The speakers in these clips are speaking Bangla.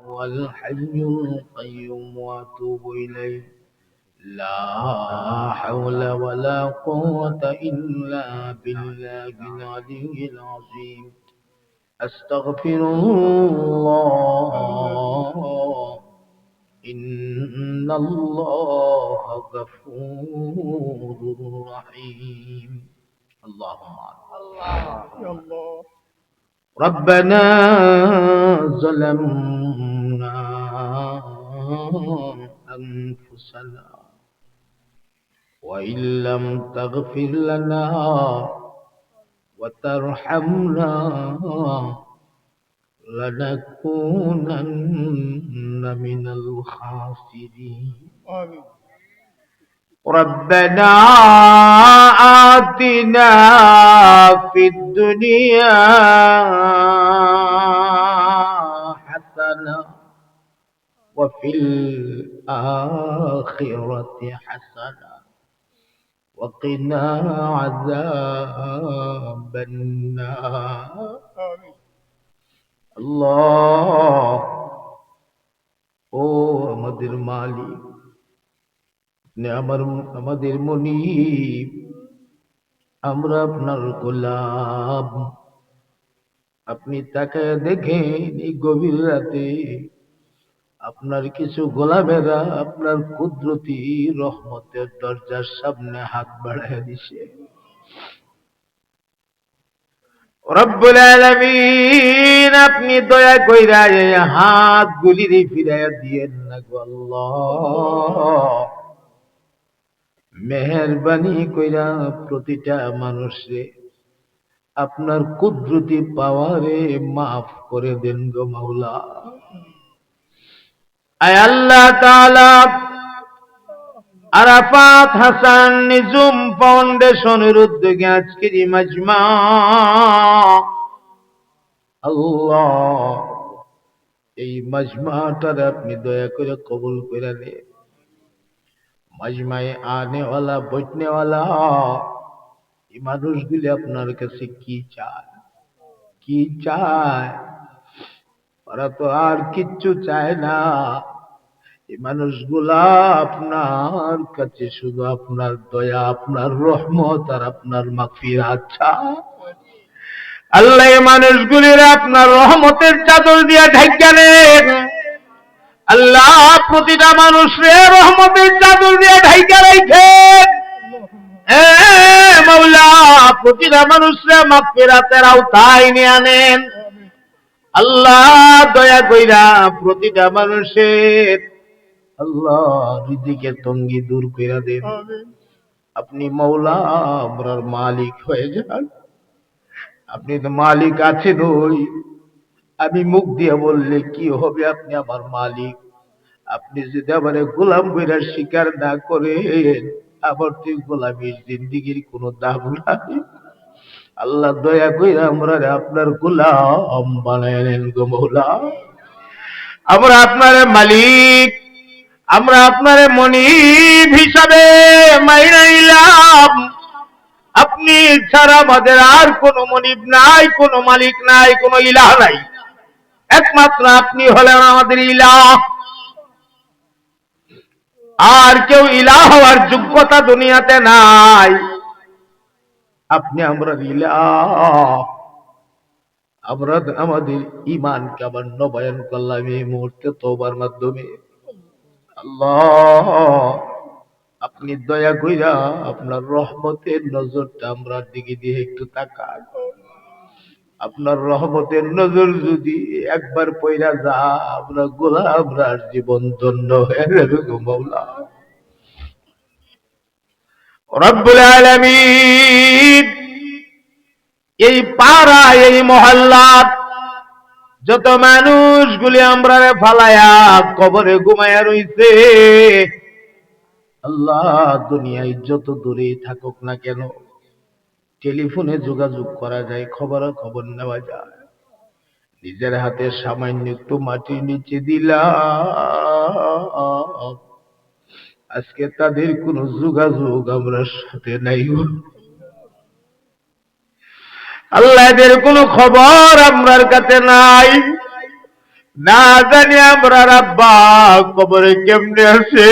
هو الحي القيوم وأتوب إليه. لا حول ولا قوة إلا بالله العلي العظيم. أستغفر الله إن الله غفور رحيم. اللهم يا الله. ربنا ظلمنا أنفسنا وإن لم تغفر لنا وترحمنا لنكونن من الخاسرين. آمين. ربنا آتنا في الدنيا حسنة وفي الآخرة حسنة وقنا عذاب النار. آمين. আল্লাহ, ও আমাদের মালিক, আপনি আমাদের মুনিব, আমরা আপনার গোলাম। আপনি তাকায় দেখেন এই গভীর রাতে আপনার কিছু গোলামেরা আপনার কুদরতি রহমতের দরজার সামনে হাত বাড়ায় দিছে। রব্বুল আলামিন, আপনি দয়া কইরা এই হাত গুলিরে ফিরাইয়া দিয়েন না গো আল্লাহ। মেহেরবানি কইরা প্রতিটা মানুষে আপনার কুদরতি পাওয়ারে মাফ করে দেন গো মাওলা। আয় আল্লাহ তাআলা, আরাফাত হাসান নিজুম ফাউন্ডেশনের উদ্যোগে আজকের এই মাজমা, আল্লাহ এই মাজমাটার আপনি দয়া করে কবুল করে নেন। মাজমায়ে আনেওয়ালা বইটনেওয়ালা এই মানুষগুলি আপনার কাছে কি চায়, কি চায়? ওরা তো আর কিচ্ছু চায় না। এই মানুষগুলা আপনার কাছে শুধু আপনার দয়া, আপনার রহমত আর আপনার মাগফিরাত চায়। আল্লাহ, এই মানুষগুলির আপনার রহমতের চাদর দিয়ে ঢাকা নেন। আল্লাহ, প্রতিটা মানুষরে রহমতের চাদর দিয়ে ঢাকা রাখেন। মাওলা, প্রতিটা মানুষরে মাগফিরাতের আওতায় নিয়ে আনেন। আল্লাহ, দয়া কইরা প্রতিটা মানুষের আল্লাহ রিজিকের তঙ্গি দূর কইরা দেন। আপনি মাওলা আমরার মালিক হয়ে যান। আপনি তো মালিক আছেন, ওই আমি মুখ দিয়ে বললে কি হবে? আপনি আমার মালিক। আপনি যদি আমার গোলাম কইরা স্বীকার না করেন, আমার তো গোলামির জিন্দিগির কোনো দাম নাই। আল্লাহ, দয়া কইরা আমরা আপনার গোলাম বানায় নেন গো মাওলা। আমরা আপনার মালিক, আমরা আপনার মনিব হিসাবে মাইনা নিলাম। আপনি ছাড়া আমাদের আর কোনো মনিব নাই, কোনো মালিক নাই, কোনো ইলাহ নাই। একমাত্র আপনি হলেন আমাদের ইলাহ। আর কেউ ইলাহ হওয়ার যোগ্যতা দুনিয়াতে নাই। আপনি আমরা ইলাহ। আমরা আমাদের ঈমানকে আবার নবায়ন করলাম এই মুহূর্তে তওবার মাধ্যমে। আল্লাহ, আপনি দয়া কইরা আপনার রহমতের নজরটা আমরার দিকে দিয়ে একটু তাকান। আপনার রহমতের নজর যদি একবার পইরা যা, আমরা গোলামরার জীবন ধন্য হয়ে যাবে গো মাওলা। রব্বুল আলামিন, এই পাড়া, এই মহল্লা যত মানুষগুলি আমরা ফালায়া কবরে ঘুমায়া রইছে, আল্লাহ দুনিয়ায় যত দূরে থাকুক না কেন, টেলিফোনে যোগাযোগ করা যায়, খবর নেওয়া যায়। নিজের হাতে সামান্য একটু মাটির নিচে দিলাম, আজকে তাদের কোনো যোগাযোগ আমরা সাথে নাই। আল্লাহ, এদের কোনো খবর আমরার কাছে নাই। না জানি আমরা আব্বা কবরে কেমনে আছে,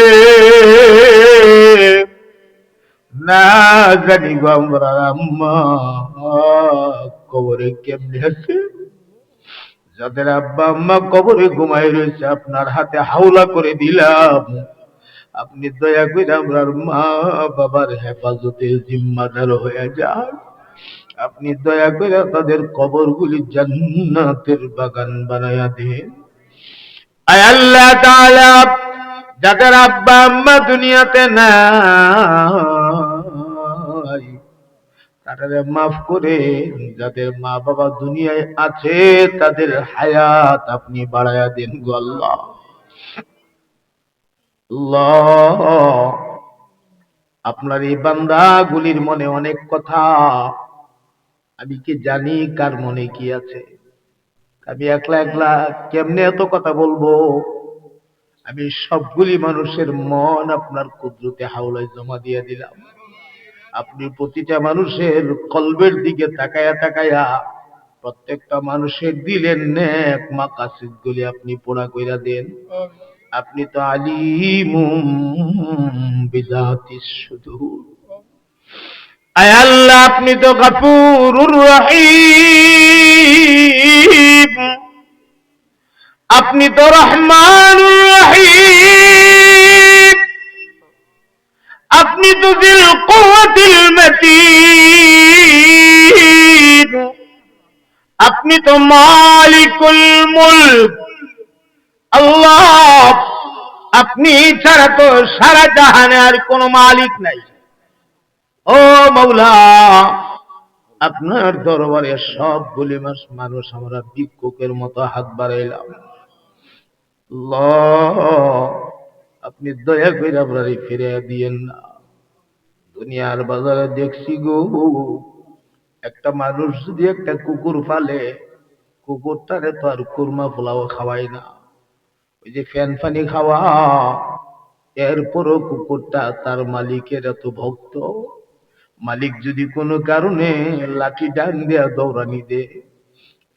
না জানি গো আমরা আম্মা কবরে কেমনে আছে। যাদের আব্বা আম্মা কবরে ঘুমায় রয়েছে আপনার হাতে হাওলা করে দিলাম, আপনি দয়া করে আমার মা বাবার হেফাজতের জিম্মাদার হয়ে যান। আপনি দয়া করে তাদের কবরগুলি জান্নাতের বাগান বানায়া দেন। আয় আল্লাহ তাআলা, যাদের আব্বা আম্মা দুনিয়াতে নাই তাদের মাফ করে, যাদের মা বাবা দুনিয়ায় আছে তাদের হায়াত আপনি বাড়ায়া দেন গো আল্লাহ। আল্লাহ, আপনার এই বান্দাগুলির মনে অনেক কথা, আমি কি জানি কার মনে কি আছে। আমি একলা একলা কেমনে এত কথা বলবো। আমি সবগুলি মানুষের মন আপনার কুদরতে হাওলায় জমা দিয়ে দিলাম। আপনি প্রতিটা মানুষের কলবের দিকে তাকায়া তাকায়া প্রত্যেকটা মানুষের দিলের নেক মাকাসিদ গুলি আপনি পুরা কইরা দেন। আপনি তো আলিমুম বিযাতিস সুদূর। আয় আল্লাহ, আপনি তো গফুরুর রহিম, আপনি তো রহমানুর রহিম, আপনি তো দিল কুওয়াতিল মতিন, আপনি তো মালিকুল মুলক। আল্লাহ, আপনি ছাড়া তো সারা জাহানে আর কোন মালিক নাই। ও মাওলা, আপনার দরবারে সবগুলি মানুষ আমরা ভিক্ষুকের মতো হাত বাড়াইলাম। আল্লাহ, আপনি দয়া করে আপনারই ফিরে দিয়েন না। দুনিয়ার বাজারে দেখছি গো, একটা মানুষ যদি একটা কুকুর পালে, কুকুরটারে তো আর কুরমা পোলাও খাওয়াই না, ওই যে ফ্যান ফানি খাওয়া। এরপরও কুকুরটা তার মালিকের এত ভক্ত, মালিক যদি কোনো কারণে লাঠি ডান দেয়া দৌড়ানি দে,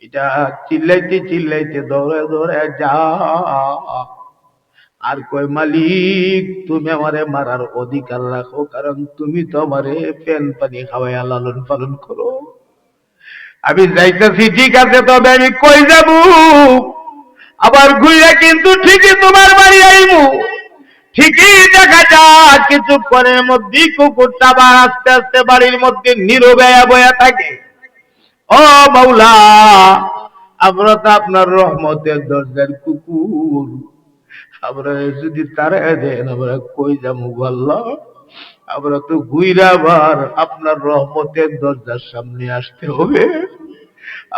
এটা চিল্লাইতে চিল্লাইতে দৌড়ায় দৌড়ায় যা আর কয়, মালিক তুমি আমারে মারার অধিকার রাখো, কারণ তুমি তো আমারে ফ্যান পানি খাওয়াইয়া লালন পালন করো। আমি যাইতেছি ঠিক আছে, তবে আমি কই যাব, আবার ঘুরে কিন্তু ঠিকই তোমার বাড়ি আইমু। ঠিকই দেখা যায় কিছুক্ষণের মধ্যেই কুকুরটা আবার আস্তে আস্তে বাড়ির মধ্যে নীরবে বয়া থাকে। ও মাওলা, আমরা তো আপনার রহমতের দরজার কুকুর, আমরা যদি তারা দেন আমরা কই যাবো আল্লাহ। আমরা তো ঘুইরা আবার আপনার রহমতের দরজার সামনে আসতে হবে।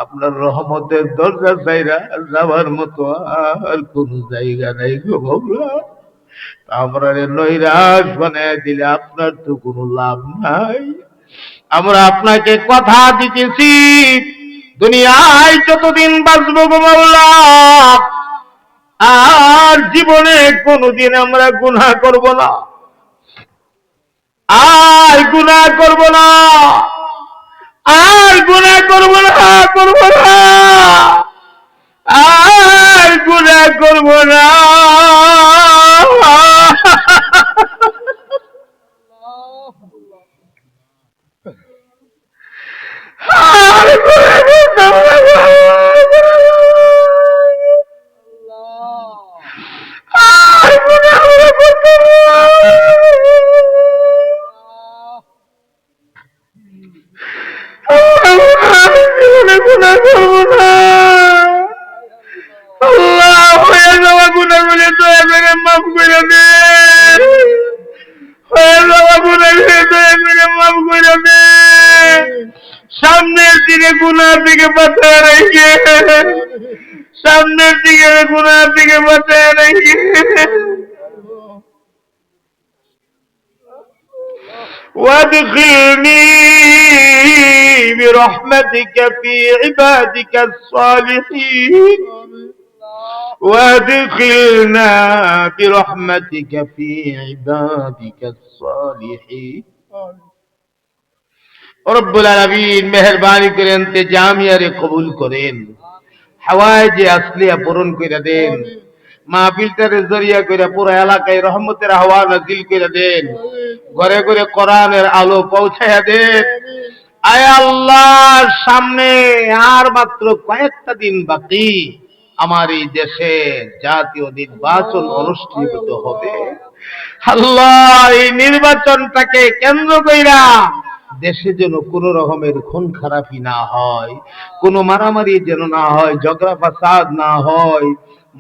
আপনার রহমতের দরজা চাইরা যাবার মতো আর কোন জায়গা নাই গো মাওলা। আমরা নৈরাশ বানায় দিলে আপনার তো কোনো লাভ নাই। আমরা আপনাকে কথা দিতেছি, দুনিয়ায় যতদিন বাঁচবো গো মাওলা, আর জীবনে কোনোদিন আমরা গুনাহ করব না, আর গুনাহ করব না, আর গুনাহ করব না, করব না, আর গুনাহ করব না। আর গুনাহ করব না, আর গুনাহ করব না। জীবনে গুনাহ করব না। আল্লাহ, হয়ে যাওয়া গুনাহগুলি দয়া করে মাফ করে দে, হয়ে যাওয়া গুনাহগুলি দয়া করে মাফ করে দে। সামনের দিকে গুনাহ থেকে বাঁচায় রেখে, সামনের দিকে গুনাহ থেকে বাঁচায় রেখে। وادخلني برحمتك في عبادك الصالحين، وادخلنا برحمتك في عبادك الصالحين। রব্বুল আলামিন মেহেরবানি করে ইন্তেজামিয়া রে কবুল করেন, হাওয়ায় যে আসলিয়া পূরণ করে দেন, মাহফিলটারে জরিয়া করে পুরো এলাকায় রহমতের হাওয়া নাজিল করে দেন, ঘরে ঘরে কোরআনের আলো পৌঁছায়া দেন। আয় আল্লাহ, সামনে আর মাত্র কয়েকটা দিন বাকি, আমার এই দেশে জাতীয় নির্বাচন অনুষ্ঠিত হবে। আল্লাহ, এই নির্বাচনটাকে কেন্দ্র কইরা দেশে যেন কোনো রকমের খুন খারাপি না হয়, কোনো মারামারি যেন না হয়, ঝগড়া ফাসাদ না হয়।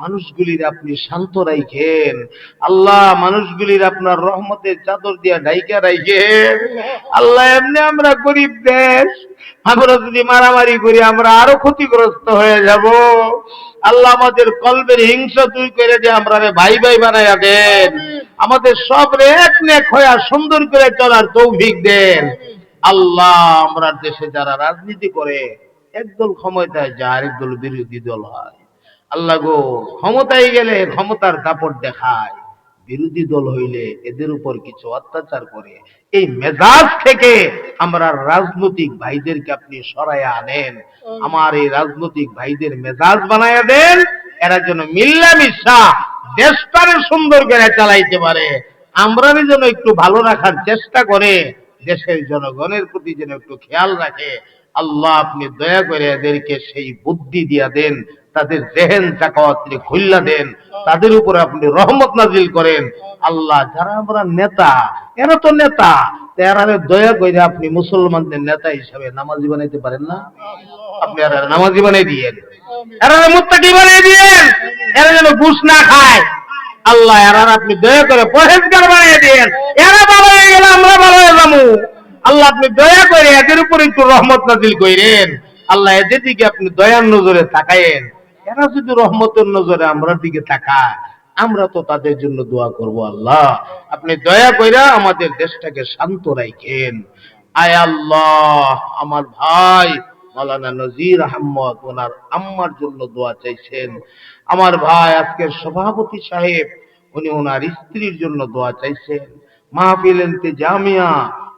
মানুষগুলির আপনি শান্ত রাইখেন আল্লাহ, মানুষগুলির আপনার রহমতের চাদর দিয়া ঢাইকা রাইখেন আল্লাহ। এমনি আমরা গরিব দেশ, আমরা যদি মারামারি করি আমরা আরো ক্ষতিগ্রস্ত হয়ে যাব। আল্লাহ, আমাদের কলবের হিংসা তুই করে দিয়ে আমরা ভাই ভাই বানাইয়া দেন, আমাদের সব এক নেক হইয়া সুন্দর করে চলার তৌফিক দেন। আল্লাহ, আমরা দেশে যারা রাজনীতি করে একদল ক্ষমতায় যায়, আরেক দল বিরোধী দল হয়। আল্লাহ গো, ক্ষমতায় গেলে ক্ষমতার দাপট দেখায়, বিরোধী দল হইলে এদের উপর কিছু অত্যাচার করে। এই মেজাজ থেকে আমরা রাজনৈতিক ভাইদেরকে আপনি সরাইয়া আনেন, আমার এই রাজনৈতিক ভাইদের মেজাজ বানাইয়া দেন, এরা যেন মিল্লামিশা দেশটারে সুন্দর করে চালাইতে পারে, আমরা যেন একটু ভালো রাখার চেষ্টা করে, দেশের জনগণের প্রতি যেন একটু খেয়াল রাখে। আল্লাহ, আপনি দয়া করে এদেরকে সেই বুদ্ধি দিয়া দেন, তাদের জেহেন চাকাওয়াত খুল্লা দেন, তাদের উপরে আপনি রহমত নাজিল করেন। আল্লাহ, যারা আমরা নেতা, এরা তো নেতা, এরা দয়া করে আপনি মুসলমানদের নেতা হিসাবে নামাজি বানাইতে পারেন না? আপনি এরা নামাজি বানাই দিয়েন, এরা মুত্তাকি বানাই দিয়েন, এরা যেন ঘুষ না খায়। আল্লাহ, এরা আপনি দয়া করে পরহেজগার বানিয়ে দিয়েন, এরা ভালো হয়ে গেলে আমরা ভালো হয়ে যাবো। আল্লাহ, আপনি দয়া করে এদের উপর একটু রহমত নাজিল করেন। আল্লাহ, এদের দিকে আপনি দয়ার নজরে তাকায়েন। এরা যদি রহমতের নজরে আমরা দিকে তাকায়, আমরা তো তাদের জন্য দোয়া করব। আল্লাহ, আপনি দয়া কইরা আমাদের দেশটাকে শান্ত রাখেন। আয় আল্লাহ, আমার ভাই মাওলানা নজির আহমদ ওনার আম্মার জন্য দোয়া চাইছেন। আমার ভাই আজকের সভাপতি সাহেব, উনি ওনার স্ত্রীর জন্য দোয়া চাইছেন। মাহফিল ইন্তেজামিয়া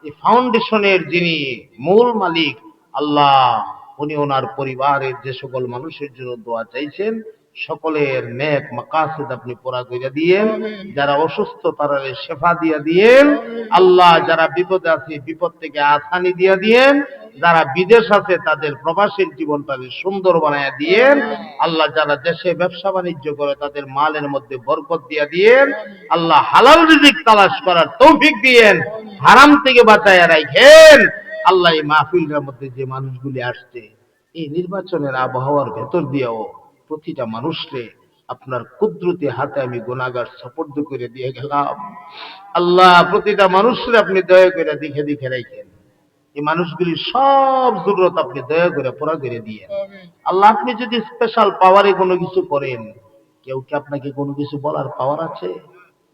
এই ফাউন্ডেশনের যিনি মূল মালিক, আল্লাহ, উনি ওনার পরিবারের যে সকল মানুষের জন্য দোয়া চাইছেন, সকলের নেক মাকাসিদ আপনি পুরা করে দিয়েন। যারা অসুস্থ তারা শেফা দিয়া দিয়েন। আল্লাহ, যারা বিপদে আছে বিপদ থেকে আসানি দিয়া দিয়েন। যারা বিদেশ আছে তাদের প্রবাসীর জীবনটাকে সুন্দর বানায়া দিয়েন। আল্লাহ, যারা দেশে ব্যবসা বাণিজ্য করে তাদের মালের মধ্যে বরকত দিয়া দিয়েন। আল্লাহ, হালাল রিজিক তালাশ করার তৌফিক দিয়েন, হারাম থেকে বাঁচায়া রাখেন। আল্লাহ, এই মাহফিলের মধ্যে যে মানুষগুলি আসছে, এই নির্বাচনের আবহাওয়ার ভেতর দিয়েও প্রতিটা মানুষকে আপনার কুদরতি হাতে আমি গুনাহগার সুপুর্দ করে দিয়ে গেলাম। আল্লাহ, প্রতিটা মানুষের আপনি দয়া করে দেখে দেখে রাখেন। এই মানুষগুলি সব জরুরত আপনি দয়া করে পুরা করে দিয়ে। আল্লাহ, আপনি যদি স্পেশাল পাওয়ারে কোনো কিছু করেন, কেউ কি আপনাকে কোনো কিছু বলার পাওয়ার আছে?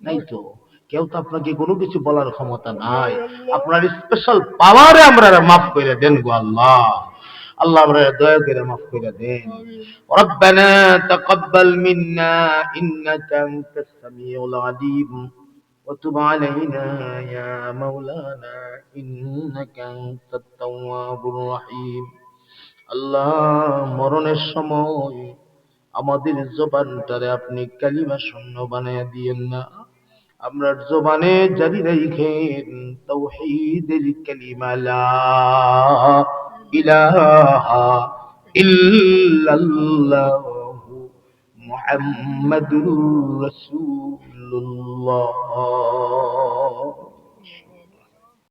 নাই তো। কেউ তো আপনাকে কোনো কিছু বলার ক্ষমতা নাই। আপনার স্পেশাল পাওয়ারে আমরা মাফ করে দেন গো আল্লাহ। আল্লাহ, আমরা দয়া করে মাফ করে দেন। রব্বানা তাকাব্বাল মিন্না ইন্নাকা আনতাস সামিউল আলিম وتب علينا يا مولانا إنك أنت التواب الرحيم। আল্লাহ, মরণের সময় আমাদের জবানটারে আপনি কালিমা শূন্য বানায় দিয়েন না, আমরা জবানে জারি রাখেন তাওহীদের কালিমা লা ইলাহা ইল্লাল্লাহ মুহাম্মাদুর রাসূলুল্লাহ।